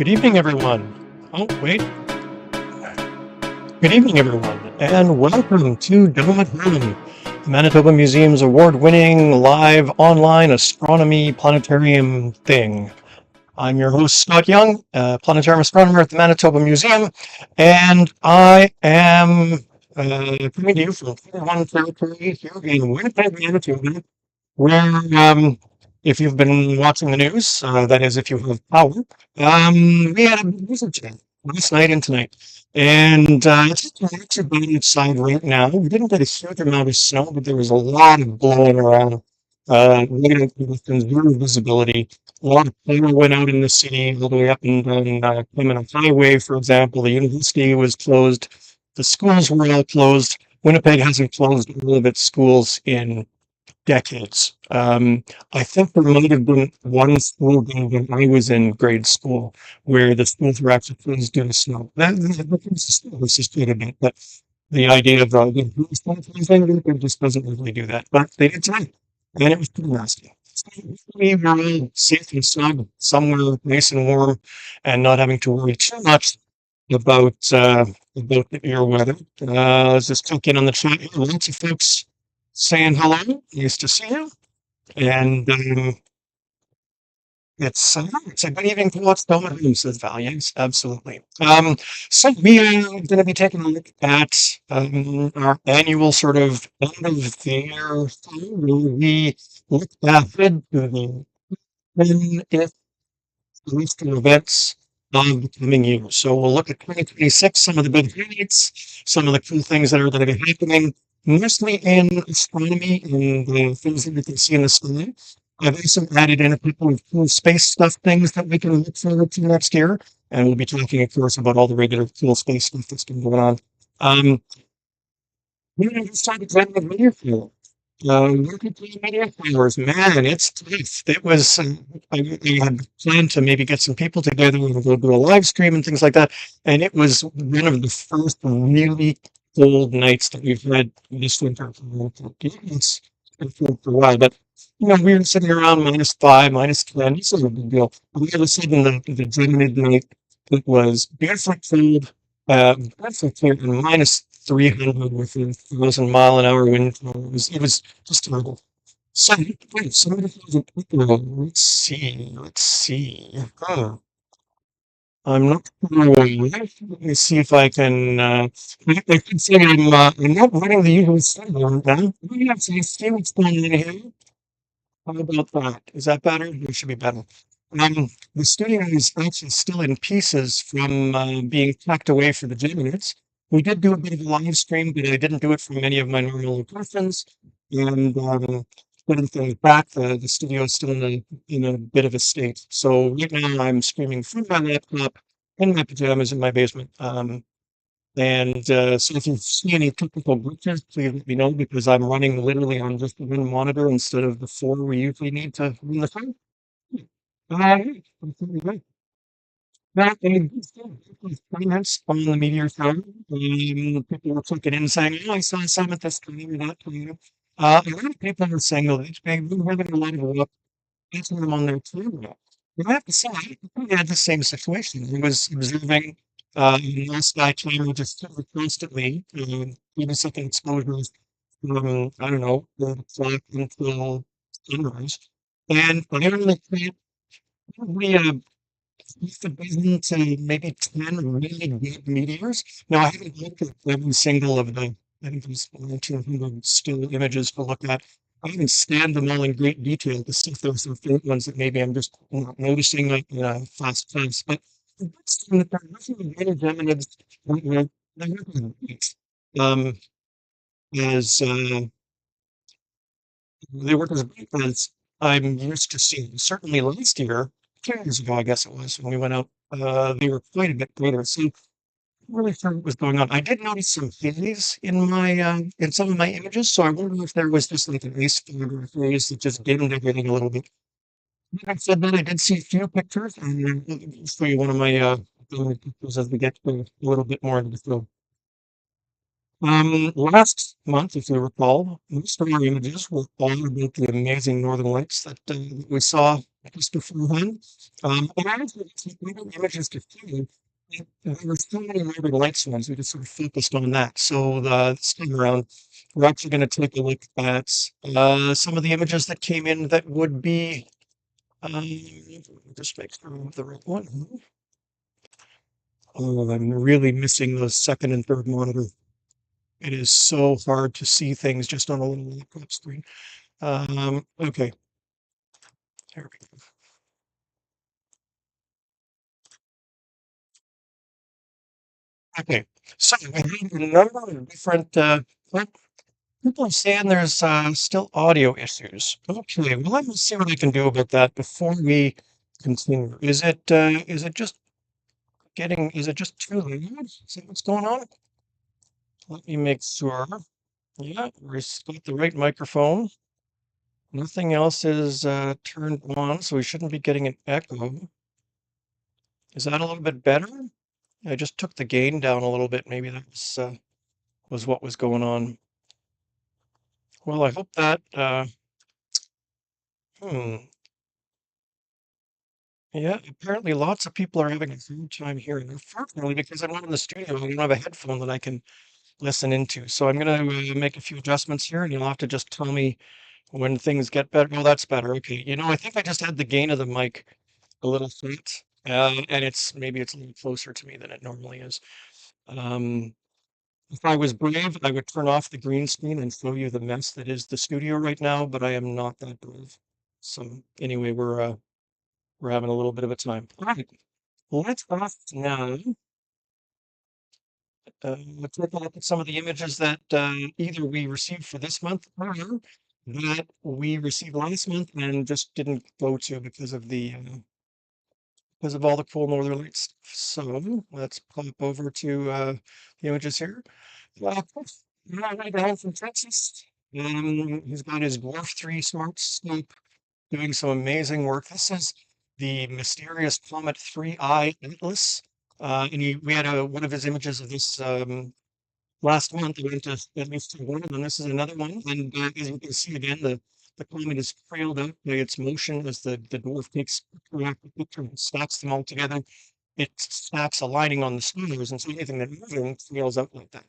Good evening, everyone. Oh, wait. Good evening, everyone, and welcome to Dome at Home, the Manitoba Museum's award-winning live online astronomy planetarium thing. I'm your host, Scott Young, planetarium astronomer at the Manitoba Museum, and I am coming to you from 21 territory here in Winnipeg, Manitoba, where, if you've been watching the news, that is, if you have power, we had a blizzard jam last night and tonight. And it's not too bad outside right now. We didn't get a huge amount of snow, but there was a lot of blowing around. Right out within zero visibility. A lot of power went out in the city, all the way up and down Clement Highway, for example. The university was closed. The schools were all closed. Winnipeg hasn't closed all of its schools in decades. I think there might have been one school day when I was in grade school where the schools were actually closed due to snow. That was just a bit, but the idea of it just doesn't really do that. But they did tonight, and it was pretty nasty. So we were all safe and snug somewhere nice and warm, and not having to worry too much about the air weather. Let's just check in on the chat. Lots of folks saying hello. Nice to see you. And it's a good evening to watch Dome at Home, says Val. Yes, absolutely. So we are going to be taking a look at our annual sort of end of the year thing where we look ahead to the 10 if Easter events of the coming year. So we'll look at 2026, some of the big highlights, some of the cool things that are going to be happening, mostly in astronomy and the things that we can see in the sky. I've also added in a couple of cool space stuff things that we can look forward to next year. And we'll be talking, of course, about all the regular cool space stuff that's been going on. We're going to start with the video field. Working through media hours, man, it's tough. It was, I had planned to maybe get some people together and go do a live stream and things like that. And it was one of the first really cold nights that we've had this winter. It's been for a while, but we were sitting around -5, -10. This is a big deal. All of a sudden, the dead midnight, it was beautifully cold, beautifully clear, and -300 with a 1,000-mile-an-hour wind. It was just terrible. So, wait, somebody has a picture. Let's see. Let's see. I'm not sure why. Let me see if I can. I could say I'm not running the usual schedule. We have to see what's going on here. How about that? Is that better? It should be better. The studio is actually still in pieces from being packed away for the Geminids. We did do a bit of a live stream, but I didn't do it from any of my normal locations. And putting things back, the studio is still in a bit of a state. So right now I'm streaming from my laptop in my pajamas in my basement. So if you see any technical glitches, please let me know because I'm running literally on just one monitor instead of the four we usually need to run the thing. Absolutely right. That is comments on the meteor shower. People were clicking in saying, "Oh, I saw some at this time or that time." A lot of people were saying, "Oh, they've been having a lot of luck answering them on their camera." But I have to say, I had the same situation. I was observing the sky camera just super constantly, even second exposures from, I don't know, the clock until sunrise. And I only caught probably half a dozen to maybe 10 really good meteors. Now, I haven't looked at every single of the, I think there's 1,900 still images to look at. I haven't scanned them all in great detail to see if there's some faint ones that maybe I'm just not noticing like fast times. But it's that there are nothing many Geminids that were they weren't great. Um, as They weren't as great as I'm used to seeing. Certainly last year, 2 years ago, I guess it was, when we went out, they were quite a bit greater. So I'm really sure what was going on. I did notice some haze in some of my images, so I wonder if there was just like an ice fiber haze that just dimmed everything a little bit. Having said that, I did see a few pictures, and I'll show you one of my pictures as we get a little bit more into the film. Last month, if you recall, most of our images were all about the amazing northern lights that we saw just beforehand. And actually, the other images to see, there were so many northern lights ones, we just sort of focused on that. So this time around, we're actually going to take a look at some of the images that came in that would be, just make sure I have the right one. Oh, I'm really missing those second and third monitor. It is so hard to see things just on a little laptop screen. Okay, here we go. Okay, so we have a number of different, well, people are saying there's still audio issues. Okay, well, let me see what I can do about that before we continue. Is it just too loud? Is that what's going on? Let me make sure. Yeah, we've got the right microphone. Nothing else is turned on, so we shouldn't be getting an echo. Is that a little bit better? I just took the gain down a little bit. Maybe that was what was going on. Well, I hope that, hmm, yeah, apparently lots of people are having a hard time hearing. Unfortunately, because I'm not in the studio, I don't have a headphone that I can listen into. So I'm going to make a few adjustments here, and you'll have to just tell me when things get better. Oh, that's better. Okay. I think I just had the gain of the mic a little faint, and maybe it's a little closer to me than it normally is. Um, If I was brave, I would turn off the green screen and show you the mess that is the studio right now, but I am not that brave. So anyway, we're having a little bit of a time. All right, let's off now. Let's take a look at some of the images that either we received for this month or that we received last month and just didn't go to because of all the cool northern lights. So let's pop over to the images here. Right down from Texas. He's got his Dwarf 3 Smart Scope doing some amazing work. This is the mysterious Comet 3I Atlas. We had one of his images of this last month. I went to at least two one of them. This is another one. And as you can see again, the comet is trailed out by its motion as the dwarf takes picture after picture and stacks them all together. It stacks aligning on the stars, and so anything that moves trails out like that.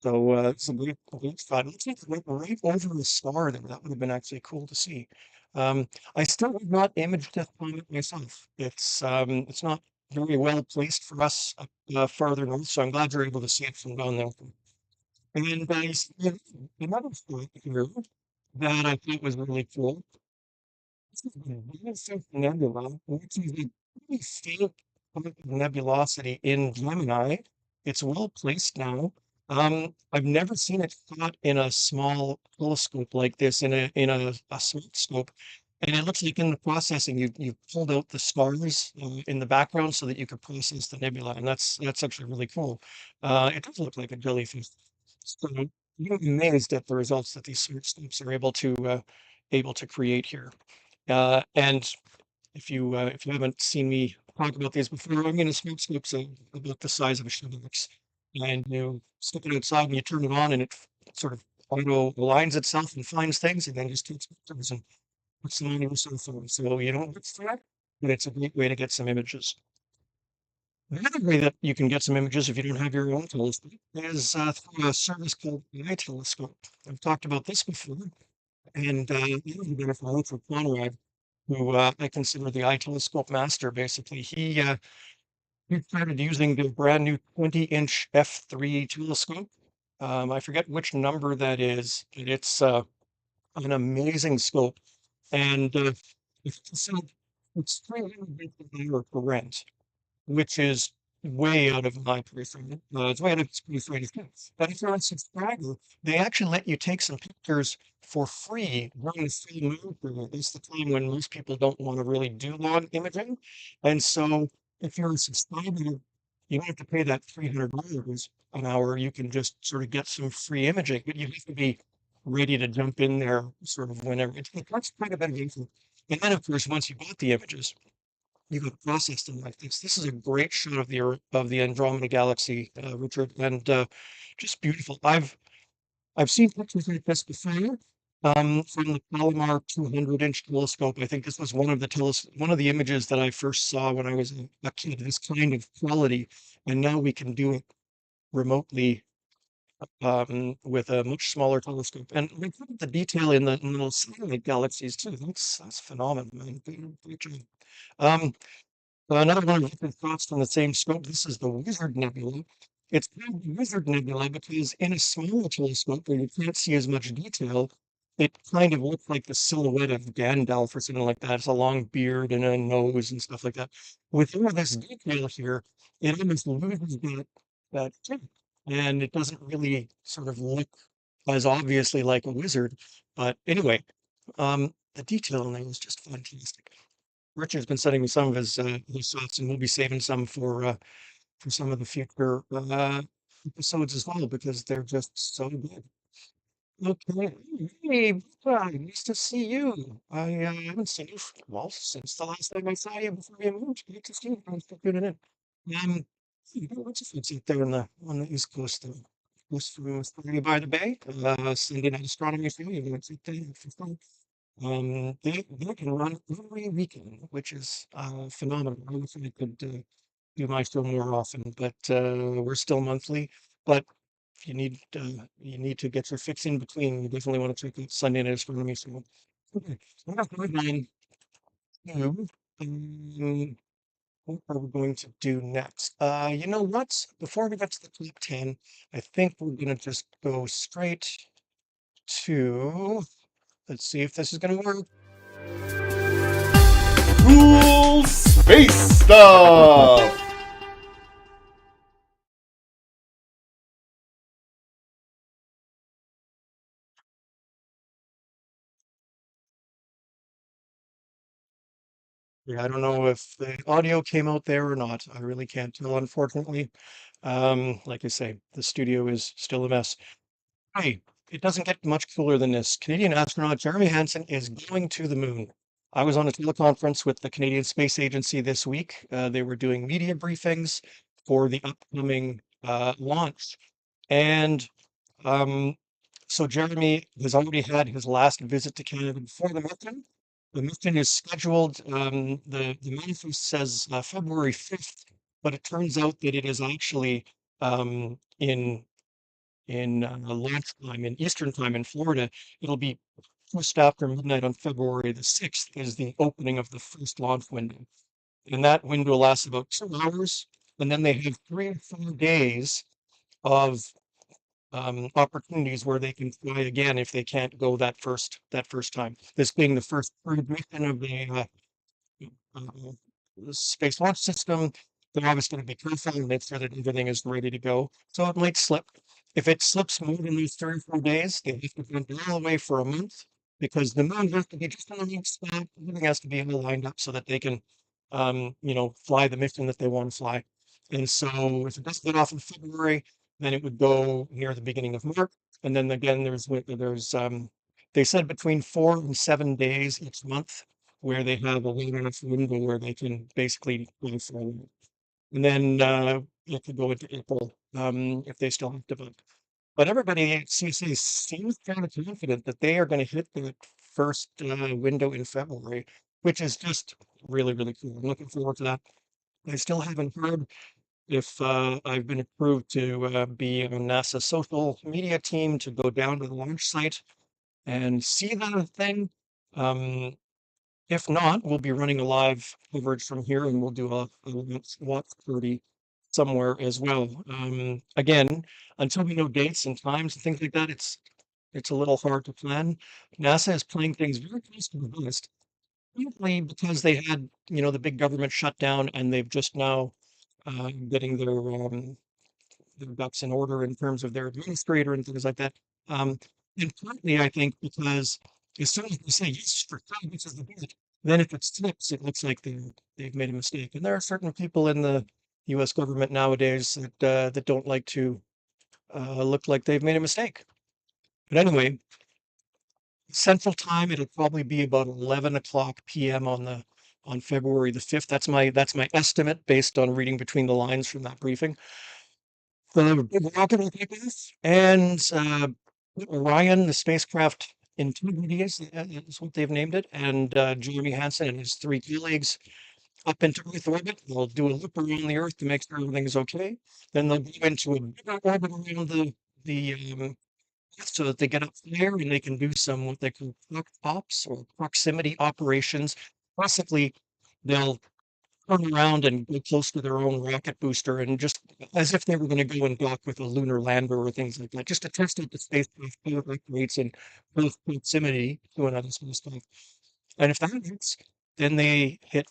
So it's a great spot. It looks like it went right over the star there. That would have been actually cool to see. I still have not imaged this planet myself. It's not very well placed for us up farther north, so I'm glad you're able to see it from down there. And you see another spot here that I thought was really cool. This is the Massive Nebula, which is a pretty faint point of nebulosity in Gemini. It's well placed now. I've never seen it caught in a small telescope like this, in a smart scope. And it looks like in the processing, you pulled out the stars in the background so that you could process the nebula, and that's actually really cool. It does look like a jellyfish. So I'm amazed at the results that these smart scopes are able to create here. And if you haven't seen me talk about these before, I mean, a smoke scoop's about the size of a shoebox, and you stick it outside and you turn it on, and it sort of auto aligns itself and finds things, and then just takes pictures and puts them on your cell phone. So you don't look for it, but it's a great way to get some images. The other way that you can get some images if you don't have your own telescope is through a service called iTelescope. I've talked about this before, and even better for Richard Conrad, who I consider the eye telescope master. Basically, he started using the brand new 20-inch f3 telescope. I forget which number that is, but it's an amazing scope, and so it's 300 for rent, which is way out of my price range. It's way out of its price range. But if you're a subscriber, they actually let you take some pictures for free during the free moon period. It's the time when most people don't want to really do long imaging. And so if you're a subscriber, you don't have to pay that $300 an hour. You can just sort of get some free imaging, but you have to be ready to jump in there sort of whenever. That's quite a bit of info. And then, of course, once you bought the images, you could process them like this. This is a great shot of the Andromeda Galaxy, Richard, and just beautiful. I've seen pictures like this before, from the Palomar 200-inch telescope. I think this was one of the images that I first saw when I was a kid, this kind of quality, and now we can do it remotely, with a much smaller telescope. And look at the detail in the little satellite galaxies too. That's phenomenal, man. Great job. Um, Another one of Richard's thoughts from the same scope. This is the Wizard Nebula. It's called the Wizard Nebula because in a smaller telescope where you can't see as much detail, it kind of looks like the silhouette of Gandalf or something like that. It's a long beard and a nose and stuff like that. With all this detail here, it almost loses that shape, and it doesn't really sort of look as obviously like a wizard. But anyway, the detail in there is just fantastic. Richard's been sending me some of his shots, and we'll be saving some for some of the future episodes as well because they're just so good. Okay, hey, Brian, nice to see you. I haven't seen you well since the last time I saw you before you moved. Good to see you. Thanks for tuning in. What's your folks out there on the East Coast? Coast from Australia by the Bay. Sunday night astronomy for you. What's it for fun? They can run every weekend, which is phenomenal. I wish I could do my show more often, but we're still monthly. But if you need to get your fix in between, you definitely want to check out Sunday Night Astronomy. So, okay, so that's my line to what are we going to do next? You know what? Before we get to the top 10, I think we're gonna just go straight to, let's see if this is gonna work. Cool space stuff. Yeah, I don't know if the audio came out there or not. I really can't tell, unfortunately. Like I say, the studio is still a mess. Hey, it doesn't get much cooler than this. Canadian astronaut Jeremy Hansen is going to the moon. I was on a teleconference with the Canadian Space Agency this week. They were doing media briefings for the upcoming launch. And um, so Jeremy has already had his last visit to Canada before the mission. The mission is scheduled, the manifest says February 5th, but it turns out that it is actually in launch time, in Eastern time in Florida. It'll be just after midnight on February the 6th is the opening of the first launch window. And that window lasts about 2 hours. And then they have 3 or 4 days of opportunities where they can fly again if they can't go that first time. This being the first crewed mission of uh, the Space Launch System, they're obviously going to be careful and make sure that everything is ready to go. So it might slip. If it slips more than these 3 or 4 days, they have to put it all away for a month because the moon has to be just in the right spot. Everything has to be all lined up so that they can, fly the mission that they want to fly. And so if it doesn't get off in February, then it would go near the beginning of March. And then again, they said between 4 and 7 days each month where they have a long enough window where they can basically go forward. And then it could go into April if they still have to vote. But everybody at CC seems kind of confident that they are going to hit that first window in February, which is just really, really cool. I'm looking forward to that. I still haven't heard if I've been approved to be on NASA's social media team to go down to the launch site and see the thing. Um, if not, we'll be running a live coverage from here and we'll do a watch party somewhere as well. Again, until we know dates and times and things like that, it's a little hard to plan. NASA is playing things very close to the vest, mainly because they had, the big government shutdown and they've just now getting their ducks in order in terms of their administrator and things like that. Um, and partly, I think, because as soon as they say yes for sure, this is the bid, then if it slips, it looks like they've made a mistake. And there are certain people in the U.S. government nowadays that don't like to look like they've made a mistake. But anyway, Central Time, it'll probably be about 11 o'clock p.m. on February the 5th. That's my estimate based on reading between the lines from that briefing. the big rocket will take off, and Orion, the spacecraft integrity is what they've named it, and Jeremy Hansen and his three colleagues up into Earth orbit. They'll do a loop around the Earth to make sure everything's okay. Then they'll go into a bigger orbit around the so that they get up there and they can do some what they call proc ops or proximity operations. Basically, they'll turn around and go close to their own rocket booster and just as if they were going to go and dock with a lunar lander or things like that, just to test out the spacecraft how it operates in close proximity to another spacecraft. And if that works, then they hit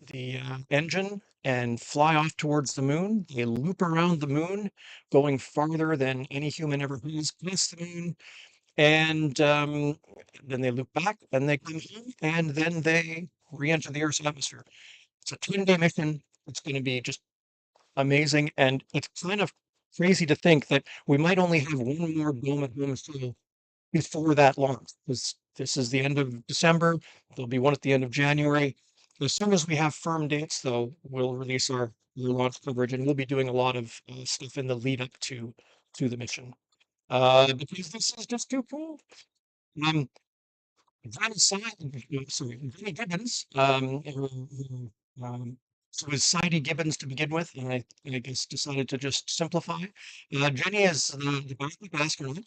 the engine and fly off towards the moon. They loop around the moon, going farther than any human ever has past the moon. And then they loop back and they come home and then they re-enter the Earth's atmosphere. It's a 10-day mission. It's going to be just amazing. And it's kind of crazy to think that we might only have one more Dome at Home show before that launch. This is the end of December. There'll be one at the end of January. As soon as we have firm dates, though, we'll release our launch coverage, and we'll be doing a lot of stuff in the lead up to the mission. Because this is just too cool. Um, Jenny Gibbons, so it was Sadie Gibbons to begin with, and I guess decided to just simplify. Jenny is the backup astronaut.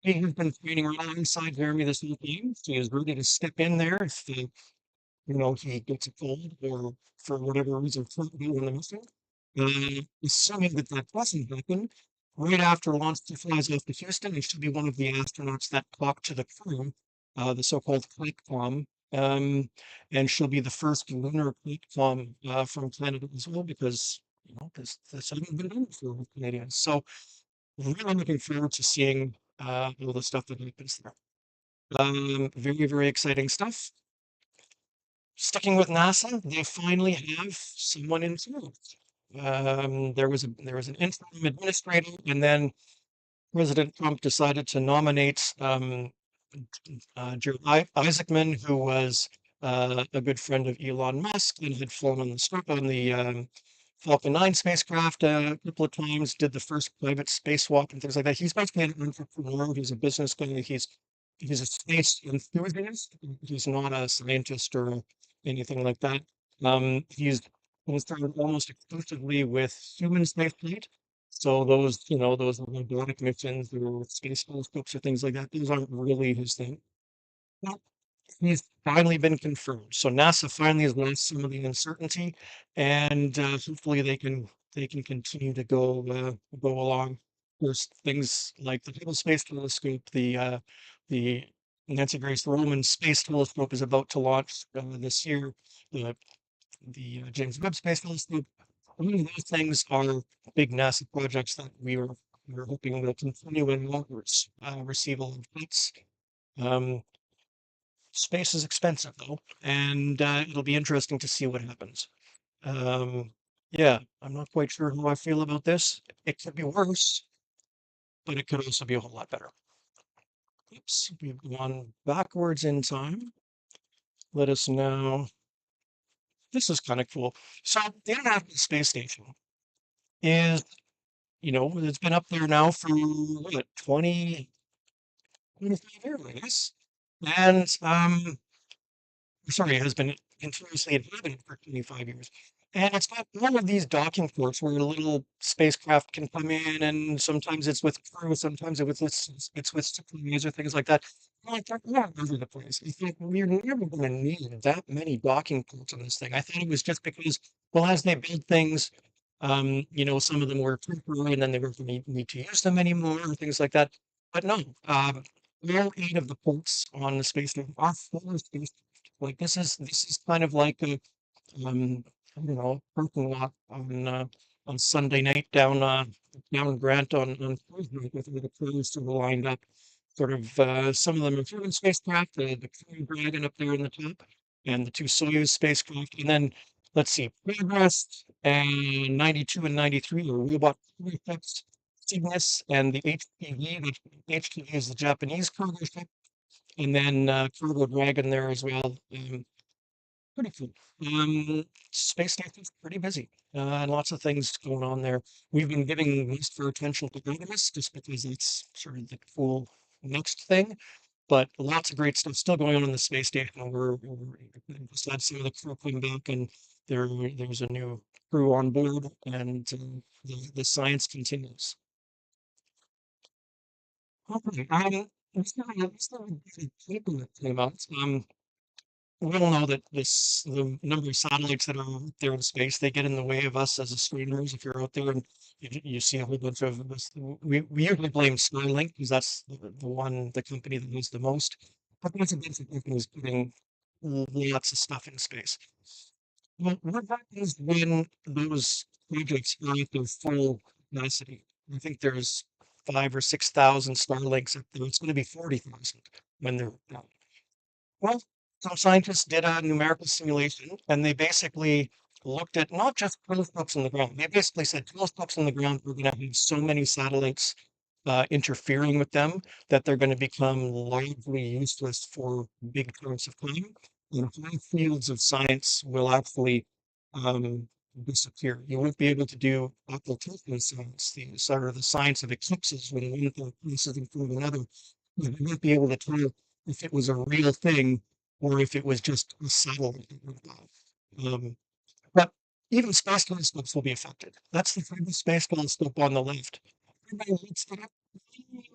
He has been training right alongside Jeremy this whole time. So he is ready to step in there if he gets a cold or for whatever reason can't be on the mission. Assuming that that doesn't happen, right after launch, he flies off to Houston, and she'll be one of the astronauts that talk to the crew, the so-called CLICOM. And she'll be the first lunar CLICOM from Canada as well, because this hasn't been done for Canadians. So really looking forward to seeing all the stuff that happens there. Very, very exciting stuff. Sticking with NASA, they finally have someone in charge. There was an interim administrator, and then President Trump decided to nominate Joe Isaacman, who was a good friend of Elon Musk and had flown on the Falcon 9 spacecraft a couple of times, did the first private spacewalk and things like that. He's basically an entrepreneur. He's a business guy. He's a space enthusiast. He's not a scientist or anything like that. He's concerned almost exclusively with human spaceflight. So those robotic missions or space telescopes or things like that, those aren't really his thing. Well, he's finally been confirmed. So NASA finally has lost some of the uncertainty, and hopefully they can continue to go along. There's things like the Hubble Space Telescope, the Nancy Grace Roman Space Telescope is about to launch this year. The James Webb Space Telescope. All of those things are big NASA projects that we're hoping will continue and won't receive a lot of hits. Um, Space is expensive though, and it'll be interesting to see what happens. Um, yeah, I'm not quite sure how I feel about this. It could be worse, but it could also be a whole lot better. Oops, we've gone backwards in time. Let us now. This is kind of cool. So the International Space Station is, it's been up there now for what, 25 years, I guess. And sorry, it has been continuously inhabited for 25 years. And it's got one of these docking ports where a little spacecraft can come in, and sometimes it's with crew, sometimes it's with supplies or things like that. Like they're all over the place. I think we're never going to need that many docking ports on this thing. I thought it was just because, well, as they build things, some of them were temporary, and then they weren't going to need to use them anymore, or things like that. But no, all 8 of the ports on the space station are full of space. Like this is kind of like a I don't know, parking lot on Sunday night down Grant on Thursday with all the crews sort of lined up. Sort of some of them are human spacecraft, the Crew Dragon up there in the top, and the 2 Soyuz spacecraft, and then let's see, Progress and 92 and 93 are robot cargo ships. Cygnus and the HPV, which HPV is the Japanese cargo ship, and then Cargo Dragon there as well. Pretty cool. Space station's pretty busy, and lots of things going on there. We've been giving most of our attention to Artemis just because it's sort of the cool next thing, but lots of great stuff still going on in the space station. We just had some of the crew come back, and there's a new crew on board, and the science continues. Okay, this paper that came out. We all know that the number of satellites that are out there in space, they get in the way of us as astronomers. If you're out there and you see a whole bunch of this, we usually blame Starlink because that's the company that has the most. But there's a bunch of companies putting lots of stuff in space. Well, what happens when those projects are at their full capacity? I think there's 5 or 6,000 Starlinks up there. It's going to be 40,000 when they're done. Well, some scientists did a numerical simulation and they basically looked at not just telescopes in the ground. They basically said telescopes in the ground are going to have so many satellites interfering with them that they're going to become largely useless for big chunks of time. And whole fields of science will actually um, disappear. You won't be able to do occultation science, the sort of the science of eclipses when one thing passes in front of another. You won't be able to tell if it was a real thing or if it was just a satellite that went by. But even space telescopes will be affected. That's the Hubble Space Telescope on the left. Everybody looks at it,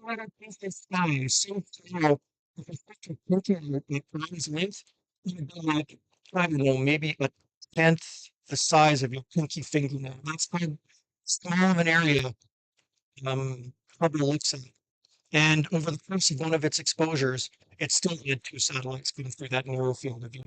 what a piece of sky, so small. If you put your picture at arm's length, it would be like, I don't know, maybe a tenth the size of your pinky fingernail. That's how small of an area Hubble looks at. And over the course of one of its exposures, it still had two satellites going through that narrow field of view.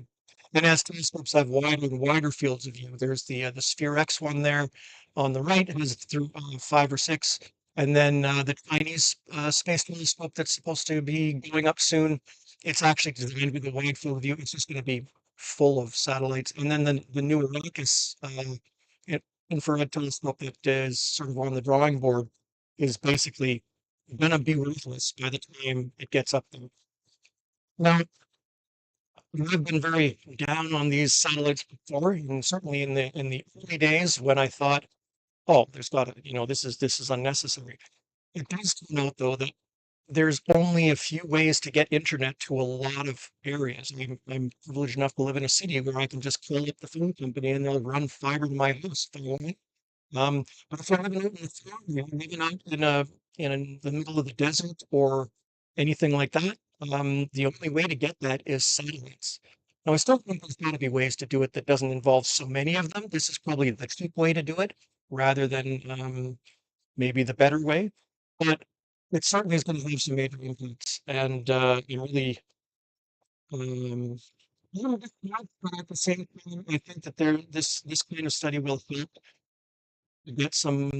And as telescopes have wider and wider fields of view, there's the Sphere X one there on the right, it has through 5 or 6. And then the Chinese space telescope that's supposed to be going up soon, it's actually designed with a wide field of view. It's just going to be full of satellites. And then the new Arrakis in- infrared telescope that is sort of on the drawing board is basically gonna be ruthless by the time it gets up there. Now, I've been very down on these satellites before, and certainly in the early days when I thought, oh, there's got to, this is unnecessary. It does turn out though that there's only a few ways to get internet to a lot of areas. I'm privileged enough to live in a city where I can just call up the phone company and they'll run fiber to my house if I want. But if you're living out in the farm, maybe not in the middle of the desert or anything like that, the only way to get that is satellites. Now, I still think there's got to be ways to do it that doesn't involve so many of them. This is probably the cheap way to do it rather than maybe the better way. But it certainly is going to have some major impacts and it really um, a little bit much, but at the same time, I think that this kind of study will help get some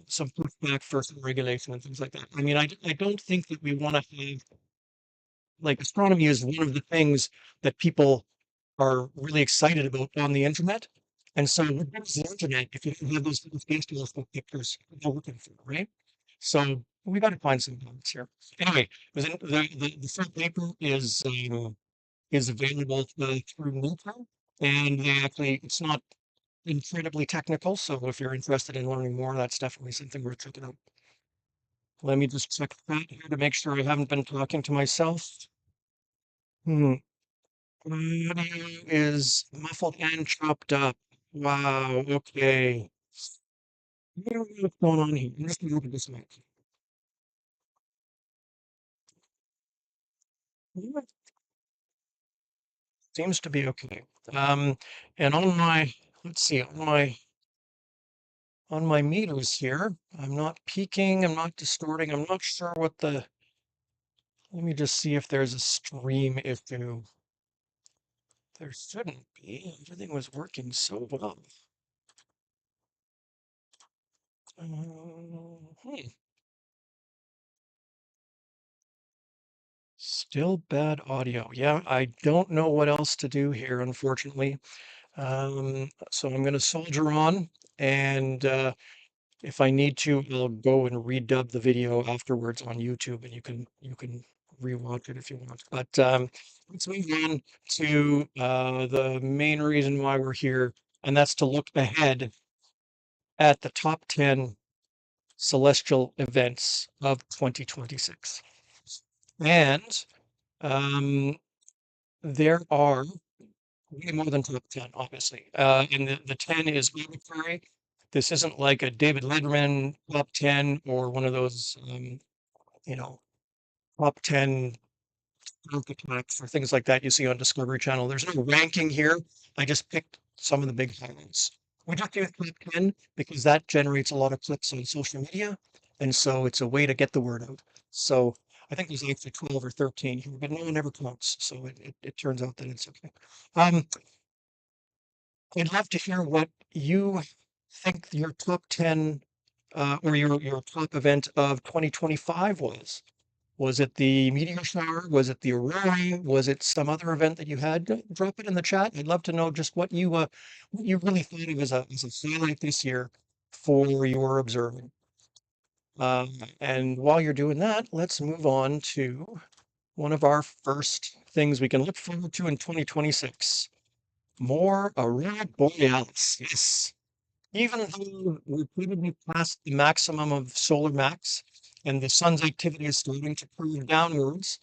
pushback for some regulation and things like that. I mean, I don't think that we want to have like astronomy is one of the things that people are really excited about on the internet. And so what is the internet if you don't have those little space telescope pictures you're looking for, right? So we got to find some balance here. Anyway, the full paper is available through Nature, and they actually it's not incredibly technical. So if you're interested in learning more, that's definitely something worth checking out. Let me just check that here to make sure I haven't been talking to myself. Hmm. Audio is muffled and chopped up. Wow. Okay. I don't know what's going on here. I'm just gonna look at this mic. Yeah, seems to be okay. Um, and on my, let's see, on my meters here, I'm not peaking, I'm not distorting, I'm not sure what the, let me just see if there's a stream issue. There shouldn't be. Everything was working so well. Hmm. Still bad audio. Yeah, I don't know what else to do here, unfortunately. So I'm going to soldier on, and if I need to, I'll go and redub the video afterwards on YouTube, and you can rewatch it if you want. But let's move on to the main reason why we're here, and that's to look ahead at the top 10 celestial events of 2026. And um, there are way more than top 10, obviously. And the 10 is arbitrary. This isn't like a David Letterman top 10 or one of those, you know, top 10 architects or things like that you see on Discovery Channel. There's no ranking here. I just picked some of the big highlights. We just do top 10 because that generates a lot of clicks on social media. And so it's a way to get the word out. So I think there's actually 12 or 13 here, but no one ever counts. So it turns out that it's okay. Um, I'd love to hear what you think your top 10 or your top event of 2025 was. Was it the meteor shower? Was it the aurora? Was it some other event that you had? Drop it in the chat. I'd love to know just what you really thought of as a highlight this year for your observing. And while you're doing that, let's move on to one of our first things we can look forward to in 2026. More aurora borealis. Yes. Even though we're probably past the maximum of solar max and the sun's activity is starting to curve downwards,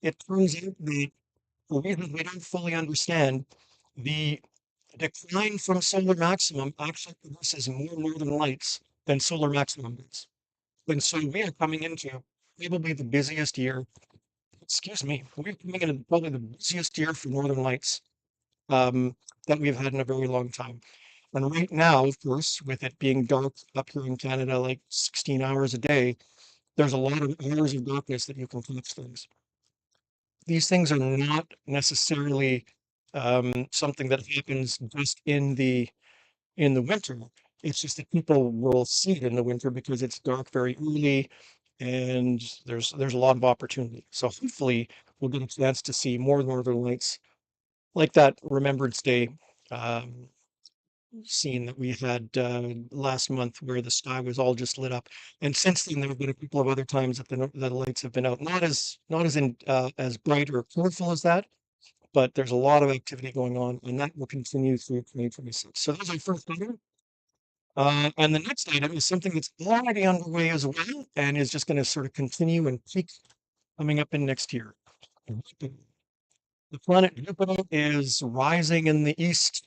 it turns out that for reasons we don't fully understand, the decline from solar maximum actually produces more northern lights than solar maximum does. And so we are coming into probably the busiest year, excuse me, we're coming into probably the busiest year for northern lights um, that we've had in a very long time. And right now, of course, with it being dark up here in Canada, like 16 hours a day, there's a lot of hours of darkness that you can catch things. These things are not necessarily something that happens just in the winter. It's just that people will see it in the winter because it's dark very early and there's a lot of opportunity. So hopefully we'll get a chance to see more northern lights like that Remembrance Day um, scene that we had last month where the sky was all just lit up. And since then, there have been a couple of other times that the lights have been out. Not as bright or colorful as that, but there's a lot of activity going on, and that will continue through 2026. So that's our first item. And the next item is something that's already underway as well, and is just going to sort of continue and peak coming up in next year. The planet Jupiter is rising in the east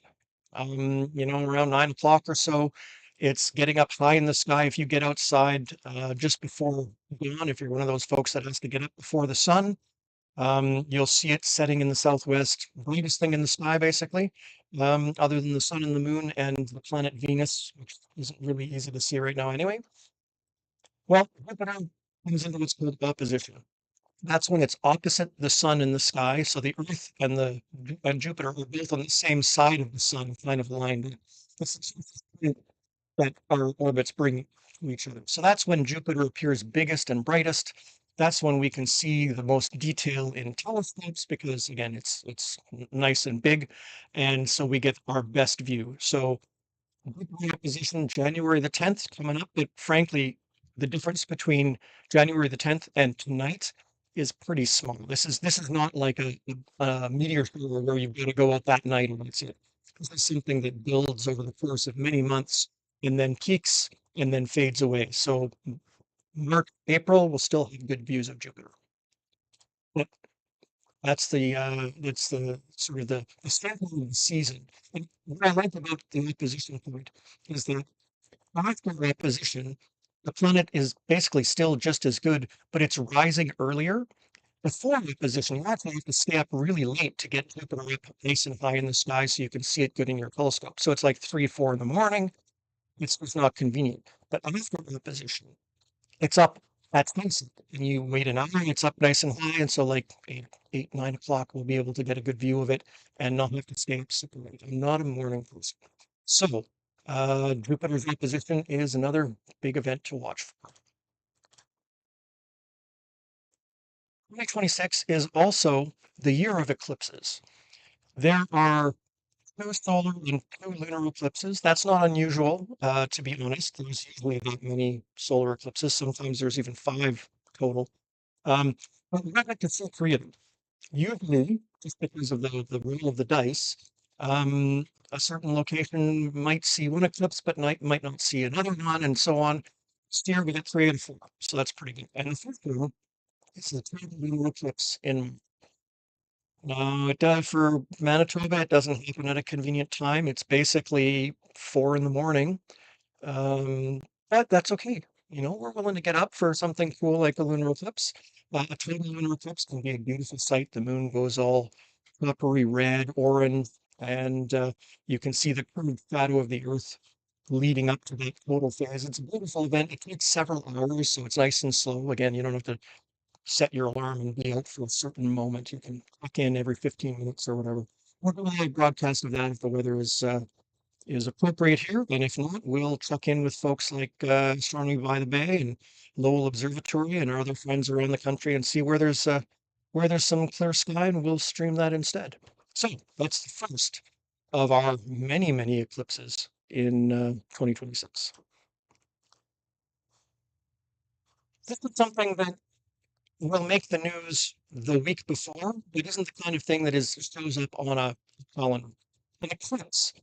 around 9 o'clock or so. It's getting up high in the sky. If you get outside just before dawn, if you're one of those folks that has to get up before the sun, you'll see it setting in the southwest, brightest thing in the sky, basically, other than the sun and the moon and the planet Venus, which isn't really easy to see right now anyway. Well, Jupiter comes into what's called opposition. That's when it's opposite the sun in the sky. So the Earth and the and Jupiter are both on the same side of the sun, kind of lined up. That's the closest point that our orbits bring to each other. So that's when Jupiter appears biggest and brightest. That's when we can see the most detail in telescopes because again, it's nice and big, and so we get our best view. So my position January the 10th coming up, but frankly, the difference between January the 10th and tonight is pretty small. This is not like a meteor shower where you've got to go out that night and that's it. This is something that builds over the course of many months and then peaks and then fades away. So March, April, will still have good views of Jupiter. But that's the sort of the sample of the season. And what I like about the opposition point is that after opposition, the planet is basically still just as good, but it's rising earlier. Before opposition, you actually have to stay up really late to get Jupiter up nice and high in the sky so you can see it good in your telescope. So it's like 3, 4 in the morning. It's just not convenient. But after opposition, it's up at sunset and you wait an hour, it's up nice and high. And so like 8, 9 o'clock, we'll be able to get a good view of it and not have to stay up super late. I'm not a morning person. So Jupiter's opposition is another big event to watch for. 2026 is also the year of eclipses. There are two solar and two lunar eclipses. That's not unusual, to be honest. There's usually not many solar eclipses. Sometimes there's even 5 total. Um, But I'd like to see three of them. Usually, just because of the roll of the dice, um, a certain location might see one eclipse, but might not see another one, and so on. This year we got three out of four, so that's pretty good. And the fifth one is the total lunar eclipse in. No, it does for Manitoba. It doesn't happen at a convenient time. It's basically 4 in the morning. But that's okay. We're willing to get up for something cool like a lunar eclipse. A total lunar eclipse can be a beautiful sight. The moon goes all coppery red, orange, and you can see the curved shadow of the Earth leading up to that total phase. It's a beautiful event. It takes several hours, so it's nice and slow. Again, you don't have to set your alarm and be out for a certain moment. You can click in every 15 minutes or whatever. We're doing a live broadcast of that if the weather is appropriate here. And if not, we'll check in with folks like Astronomy by the Bay and Lowell Observatory and our other friends around the country and see where there's some clear sky, and we'll stream that instead. So that's the first of our many, many eclipses in 2026. This is something that will make the news the week before, but isn't the kind of thing that shows up on a calendar. An eclipse,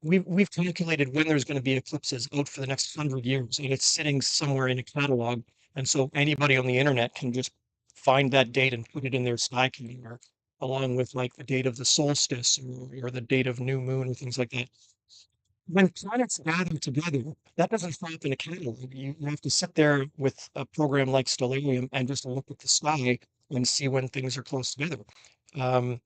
we've calculated when there's going to be eclipses out for the next 100 years, and it's sitting somewhere in a catalog. And so anybody on the internet can just find that date and put it in their sky calendar, along with like the date of the solstice or the date of new moon and things like that. When planets gather together, that doesn't show up in a catalog. You have to sit there with a program like Stellarium and just look at the sky and see when things are close together. Um,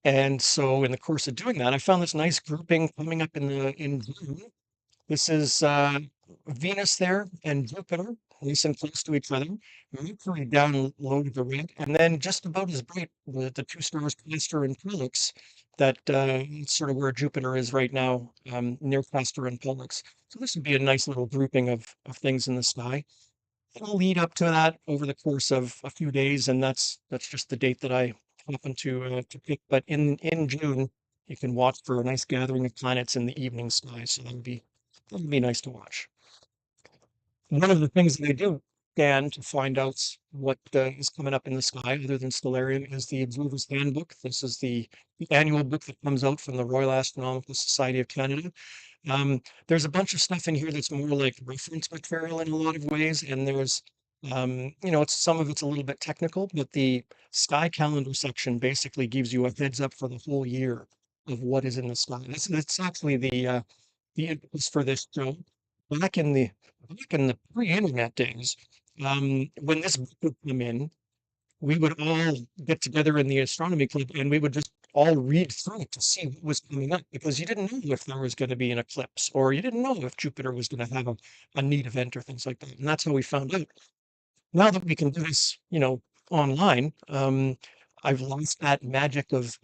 and so in the course of doing that, I found this nice grouping coming up in June. This is Venus there and Jupiter, nice and close to each other. Mercury down low to the right, and then just about as bright, the two stars Castor and Pollux, that sort of where Jupiter is right now, near Castor and Pollux. So this would be a nice little grouping of things in the sky. It'll lead up to that over the course of a few days, and that's just the date that I happen to pick. But in June, you can watch for a nice gathering of planets in the evening sky, so that would be nice to watch. One of the things that I do scan to find out what is coming up in the sky, other than Stellarium, is the Observer's Handbook. This is the annual book that comes out from the Royal Astronomical Society of Canada. There's a bunch of stuff in here that's more like reference material in a lot of ways, and there's, it's some of it's a little bit technical, but the sky calendar section basically gives you a heads up for the whole year of what is in the sky. That's actually the impetus for this show. Back in the back in the pre-internet days, when this book would come in, we would all get together in the astronomy club and we would just all read through it to see what was coming up, because you didn't know if there was going to be an eclipse, or you didn't know if Jupiter was going to have a neat event or things like that. And that's how we found out. Now that we can do this, online, I've lost that magic of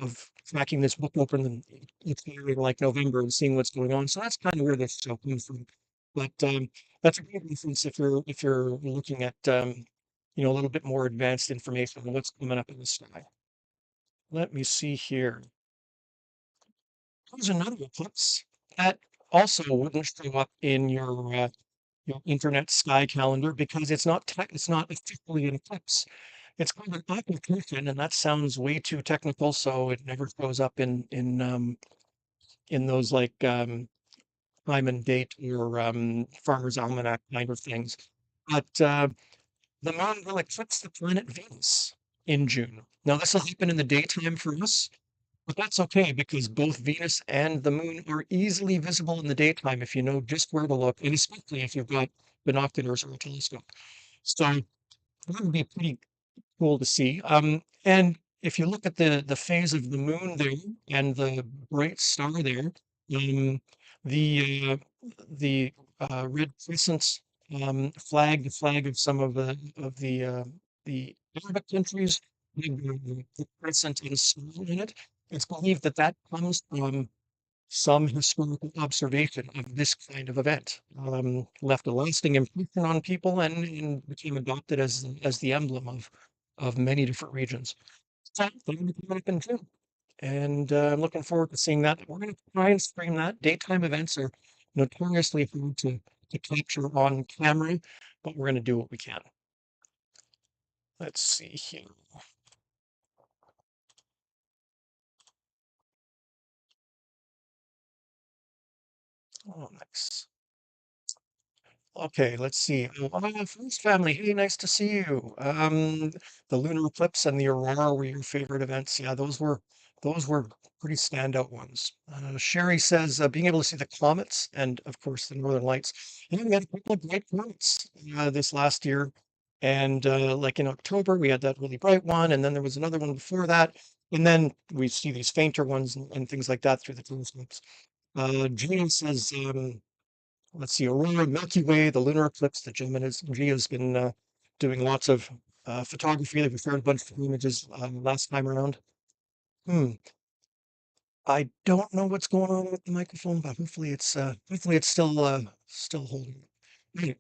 cracking this book open and each year in like November and seeing what's going on. So that's kind of where this show comes from. But that's a great reference if you're looking at a little bit more advanced information on what's coming up in the sky. Let me see here. Here's another eclipse that also wouldn't show up in your internet sky calendar because it's not officially an eclipse. It's called an occultation, and that sounds way too technical, so it never shows up in those like time and date or farmer's almanac kind of things. But the moon will eclipse the planet Venus in June. Now, this will happen in the daytime for us, but that's okay because both Venus and the moon are easily visible in the daytime if you know just where to look, and especially if you've got binoculars or a telescope. So that would be pretty cool to see. And if you look at the phase of the moon there and the bright star there, the red crescent flag, the flag of some of the Arabic countries, the crescent and small in it. It's believed that that comes from some historical observation of this kind of event, left a lasting impression on people and became adopted as the emblem of many different regions. So that will be coming up in June, and I'm looking forward to seeing that. We're going to try and stream that. Daytime events are notoriously hard to capture on camera, but we're going to do what we can. Let's see here. Oh, nice. Okay, let's see. First family, hey, nice to see you. The lunar eclipse and the aurora were your favorite events. Yeah, those were pretty standout ones. Sherry says being able to see the comets and of course the northern lights. Yeah, we had a couple of great comets this last year, and like in October we had that really bright one, and then there was another one before that, and then we see these fainter ones and things like that through the telescopes. Gina says. Let's see, Aurora, Milky Way, the lunar eclipse, the Gemini's. Gia's been doing lots of photography. We shared a bunch of images last time around. Hmm. I don't know what's going on with the microphone, but hopefully it's still holding. Right.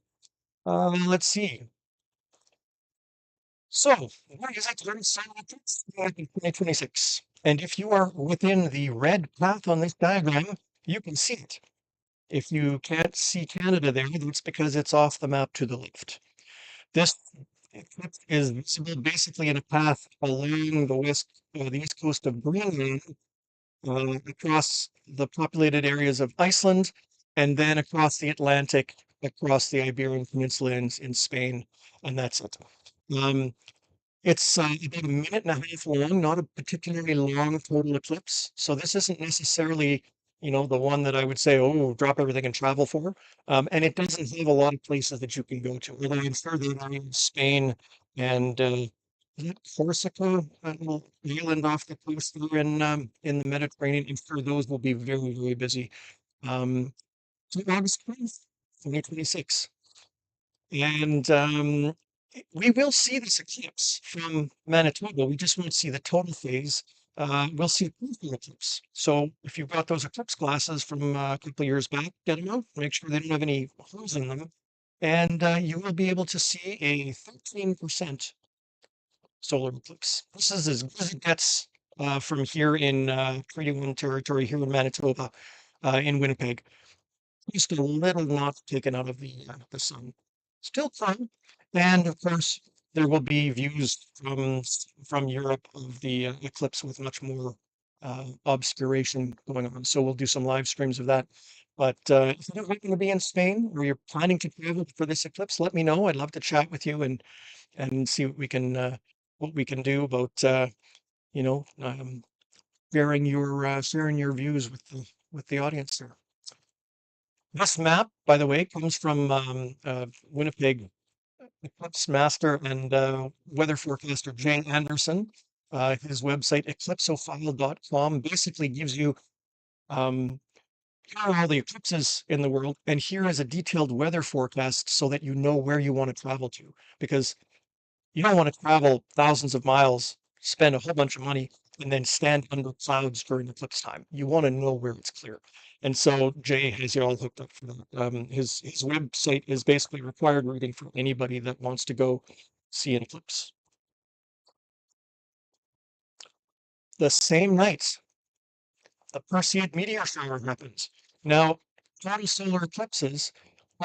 Let's see. So, what is it? Solar eclipse in 2026. And if you are within the red path on this diagram, you can see it. If you can't see Canada there, that's because it's off the map to the left. This eclipse is visible basically in a path along the east coast of Greenland, across the populated areas of Iceland, and then across the Atlantic, across the Iberian Peninsula in Spain, and that's it. Um, it's about a minute and a half long, not a particularly long total eclipse. So this isn't necessarily, the one that I would say, oh, drop everything and travel for. And it doesn't have a lot of places that you can go to. Although I'm sure that in Spain and is it Corsica, that little island off the coast there in the Mediterranean, I'm sure those will be very, very busy. Um, so August 12th, 2026. And we will see this eclipse from Manitoba. We just won't see the total phase. We'll see a partial eclipse. So if you've got those eclipse glasses from a couple of years back, get them out. Make sure they don't have any holes in them. And you will be able to see a 13% solar eclipse. This is as good as it gets from here in Treaty 1 territory, here in Manitoba, in Winnipeg. Just a little not taken out of the sun. Still fun. And of course, there will be views from Europe of the eclipse with much more obscuration going on. So we'll do some live streams of that. But if you're going to be in Spain or you're planning to travel for this eclipse, let me know. I'd love to chat with you and see what we can do about sharing your views with the audience there. This map, by the way, comes from Winnipeg eclipse master and weather forecaster Jay Anderson. His website, eclipsophile.com, basically gives you here are all the eclipses in the world, and here is a detailed weather forecast so that you know where you want to travel to. Because you don't want to travel thousands of miles, spend a whole bunch of money, and then stand under clouds during eclipse time. You want to know where it's clear. And so Jay has you all hooked up for that. His website is basically required reading for anybody that wants to go see an eclipse. The same night, the Perseid meteor shower happens. Now, total solar eclipses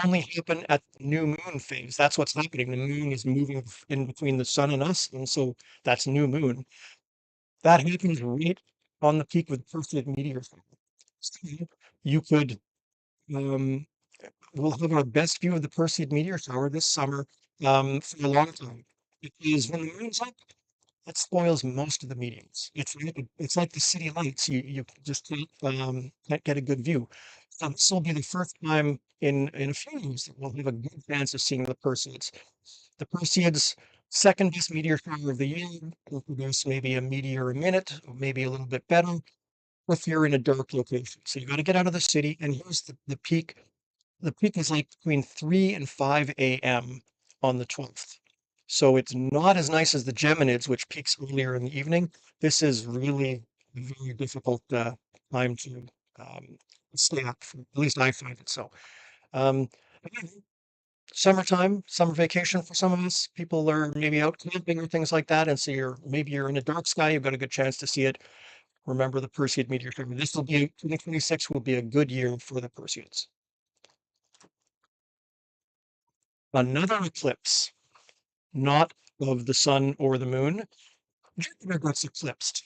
only happen at new moon phase. That's what's happening. The moon is moving in between the sun and us, and so that's new moon. That happens right on the peak with Perseid meteor shower. So you could, um, we'll have our best view of the Perseid meteor shower this summer for a long time. Because when the moon's up, it spoils most of the mediums. It's like the city lights. You just can't get a good view. So this will be the first time in a few years that we'll have a good chance of seeing the Perseids. The Perseids, second best meteor shower of the year, will produce maybe a meteor a minute, or maybe a little bit better if you're in a dark location. So you got to get out of the city, and here's the peak. The peak is like between 3 and 5 a.m. on the 12th. So it's not as nice as the Geminids, which peaks earlier in the evening. This is really a very difficult time to um, stay up for. At least I find it so. Um, Summertime, summer vacation for some of us. People are maybe out camping or things like that, and so maybe you're in a dark sky. You've got a good chance to see it. Remember the Perseid meteor shower. 2026 will be a good year for the Perseids. Another eclipse, not of the sun or the moon, Jupiter gets eclipsed.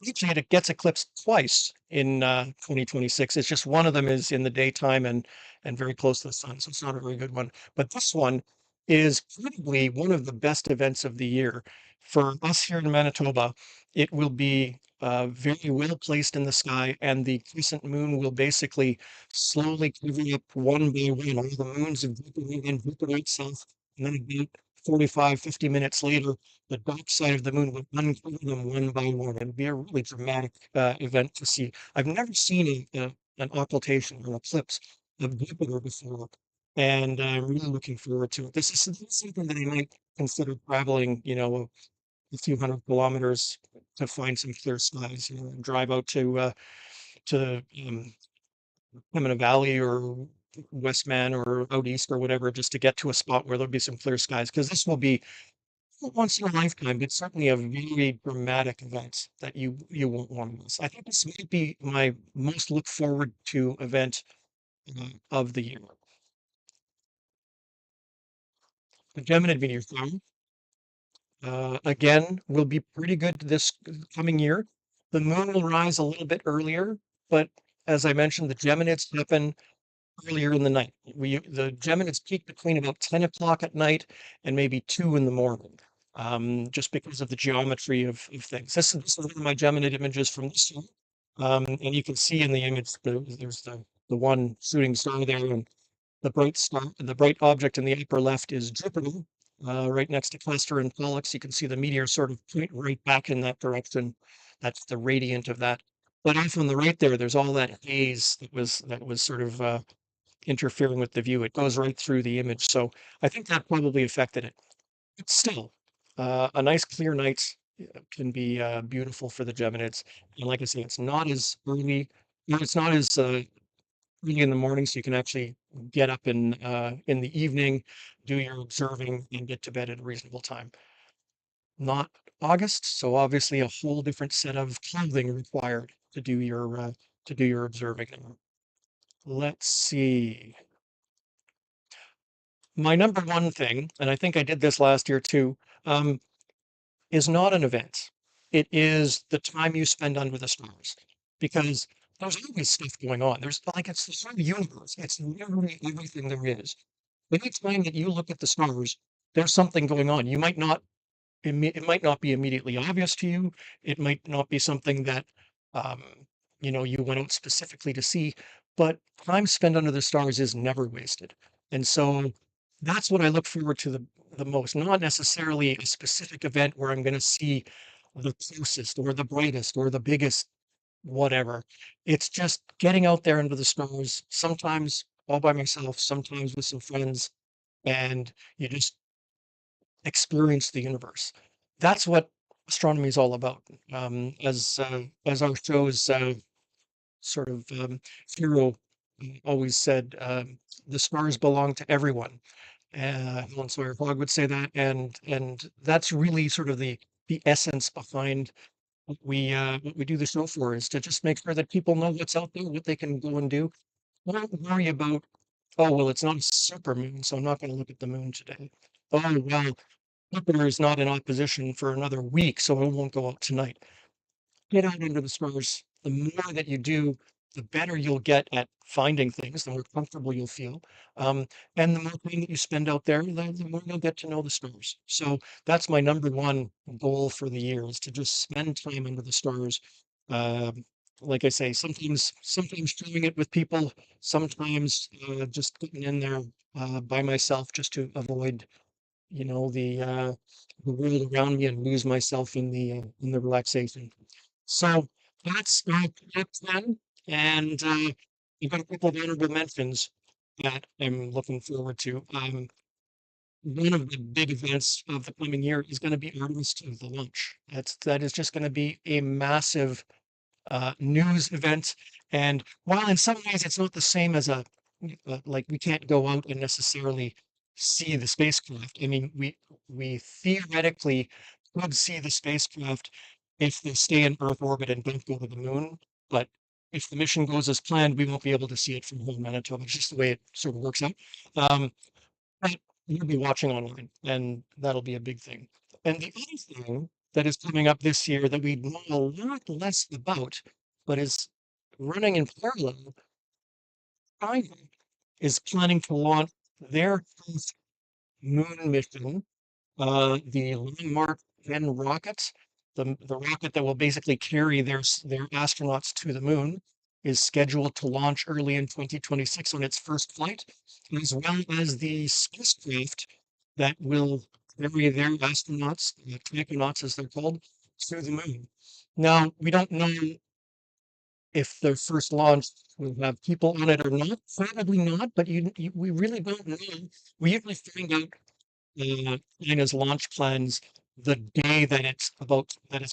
Actually, it gets eclipsed twice in 2026. It's just one of them is in the daytime and very close to the sun, so it's not a very good one. But this one is probably one of the best events of the year. For us here in Manitoba, it will be very well placed in the sky, and the crescent moon will basically slowly cover up one by one all the moons of Jupiter and Jupiter itself. And then about 45, 50 minutes later, the dark side of the moon will uncover them one by one. It'll be a really dramatic event to see. I've never seen an occultation or an eclipse of Jupiter before, and I'm really looking forward to it. This is something that I might consider traveling, a few hundred kilometers to find some clear skies. Drive out to Pembina Valley or Westman or out east or whatever, just to get to a spot where there'll be some clear skies, because this will be once in a lifetime, but certainly a very dramatic event that you won't want to miss. I think this might be my most look forward to event of the year. The Geminid meteor again will be pretty good this coming year. The moon will rise a little bit earlier, but as I mentioned, the Geminids happen earlier in the night. The Geminids peak between about 10 o'clock at night and maybe 2 in the morning, just because of the geometry of things. This is one of my Geminid images from this year. And you can see in the image, there's the one shooting star there, and the bright object in the upper left is Jupiter, right next to Castor and Pollux. You can see the meteor sort of point right back in that direction. That's the radiant of that. But off on the right there, there's all that haze that was sort of interfering with the view. It goes right through the image. So I think that probably affected it. But still, a nice clear night can be beautiful for the Geminids. And like I say, it's not as early, it's not as early in the morning, so you can actually get up in the evening, do your observing, and get to bed at a reasonable time. Not August, so obviously a whole different set of clothing required to do your observing now. Let's see. My number one thing, and I think I did this last year too, is not an event. It is the time you spend under the stars, because there's always stuff going on. There's like it's the whole universe. It's literally everything there is. Any time that you look at the stars, there's something going on. It might not be immediately obvious to you. It might not be something that um, you went out specifically to see, but time spent under the stars is never wasted. And so that's what I look forward to the most, not necessarily a specific event where I'm going to see the closest or the brightest or the biggest whatever. It's just getting out there under the stars, sometimes all by myself, sometimes with some friends, and you just experience the universe. That's what astronomy is all about. As our show's sort of hero always said, the stars belong to everyone. Helen Sawyer Fogg would say that, and that's really sort of the essence behind what we do the show for, is to just make sure that people know what's out there, what they can go and do. Don't worry about, oh well, it's not a super moon, so I'm not going to look at the moon today. Oh well, Jupiter is not in opposition for another week, so I won't go out tonight. Get out into the stars. The more that you do, the better you'll get at finding things, the more comfortable you'll feel. Um, and the more time that you spend out there, the more you'll get to know the stars. So that's my number one goal for the year, is to just spend time under the stars. Um, like I say, sometimes sharing it with people, sometimes just getting in there by myself, just to avoid the world around me and lose myself in the relaxation. So that's my top 10, and I've got a couple of honorable mentions that I'm looking forward to. One of the big events of the coming year is going to be Artemis 2, the launch. That is just going to be a massive news event. And while in some ways it's not the same as like we can't go out and necessarily see the spacecraft. I mean, we theoretically could see the spacecraft if they stay in Earth orbit and don't go to the moon. But if the mission goes as planned, we won't be able to see it from home, Manitoba. It's just the way it sort of works out. Um, but you'll be watching online, and that'll be a big thing. And the other thing that is coming up this year that we know a lot less about, but is running in parallel, China is planning to launch their first moon mission, the Landmark 10 rocket, the rocket that will basically carry their astronauts to the moon, is scheduled to launch early in 2026 on its first flight, as well as the spacecraft that will carry their astronauts, taconauts as they're called, to the moon. Now, we don't know if their first launch will have people on it or not. Probably not, but we really don't know. We usually find out China's launch plans the day that it's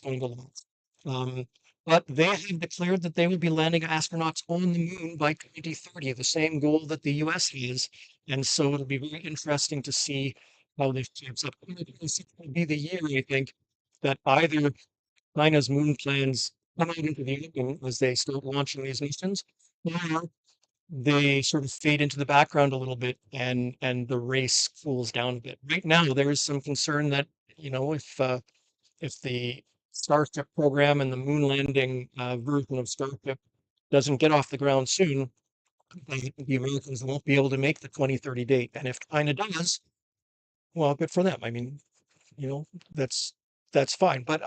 going to launch. Um, but they have declared that they will be landing astronauts on the moon by 2030, the same goal that the US has. And so it'll be very interesting to see how this shapes up. This will be the year, I think, that either China's moon plans come out into the open as they start launching these missions, or they sort of fade into the background a little bit and the race cools down a bit. Right now, there is some concern that, if the Starship program and the moon landing version of Starship doesn't get off the ground soon, the Americans won't be able to make the 2030 date. And if China does, well, good for them. I mean, you know, that's that's fine. But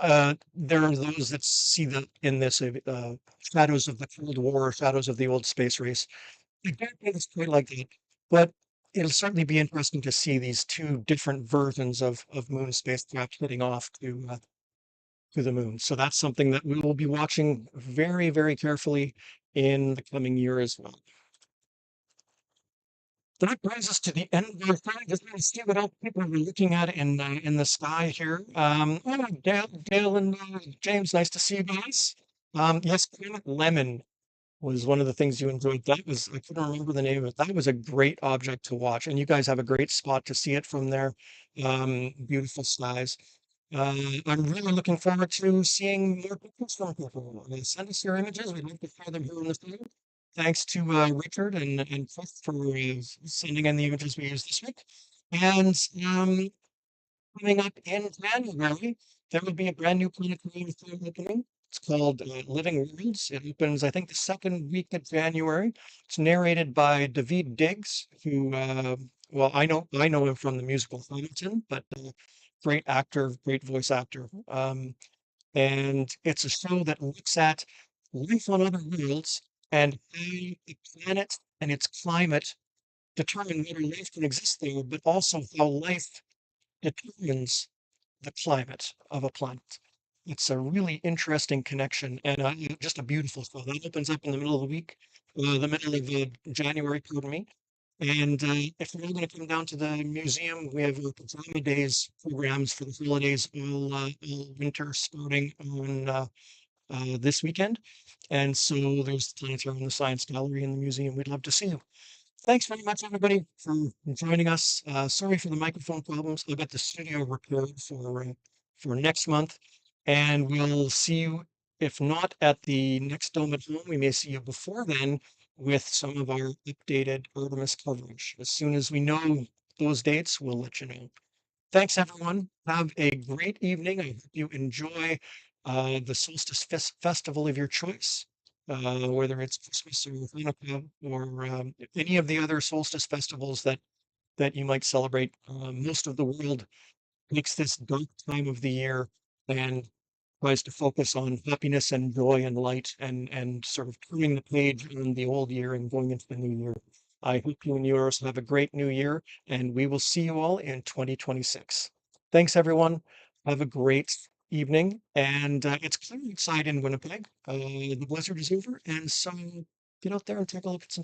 there are those that see the in this shadows of the Cold War, shadows of the old space race. I don't think it's quite like that, but it'll certainly be interesting to see these two different versions of moon spacecraft heading off to the moon. So that's something that we will be watching very, very carefully in the coming year as well. That brings us to the end of our thing. Just want to see what else people are looking at in the sky here. Oh, Dale and James, nice to see you guys. Yes, Planet Lemon was one of the things you enjoyed. That was, I couldn't remember the name of it. That was a great object to watch, and you guys have a great spot to see it from there. Beautiful skies. I'm really looking forward to seeing more pictures from people. Send us your images. We'd love to share them here on the show. Thanks to Richard and Chris for sending in the images we used this week. And coming up in January, there will be a brand new planetarium film opening. It's called Living Worlds. It opens, I think, the second week of January. It's narrated by David Diggs, who, well, I know him from the musical Hamilton, but great actor, great voice actor. And it's a show that looks at life on other worlds and how the planet and its climate determine whether life can exist there, but also how life determines the climate of a planet. It's a really interesting connection and just a beautiful show. That opens up in the middle of the week, the middle of January, pardon me. And if you're going to come down to the museum, we have pajama days programs for the holidays all winter starting on this weekend. And so there's the planetarium, the science gallery, in the museum. We'd love to see you. Thanks very much, everybody, for joining us. Sorry for the microphone problems. I'll get the studio repaired for next month, and we'll see you. If not at the next Dome at Home, we may see you before then with some of our updated Artemis coverage. As soon as we know those dates, we'll let you know. Thanks, everyone. Have a great evening. I hope you enjoy the Solstice Festival of your choice, whether it's Christmas or Hanukkah or any of the other solstice festivals that you might celebrate. Most of the world takes this dark time of the year and tries to focus on happiness and joy and light and sort of turning the page on the old year and going into the new year. I hope you and yours have a great new year, and we will see you all in 2026. Thanks, everyone. Have a great evening. And it's clear outside in Winnipeg. The blizzard is over, and so get out there and take a look at some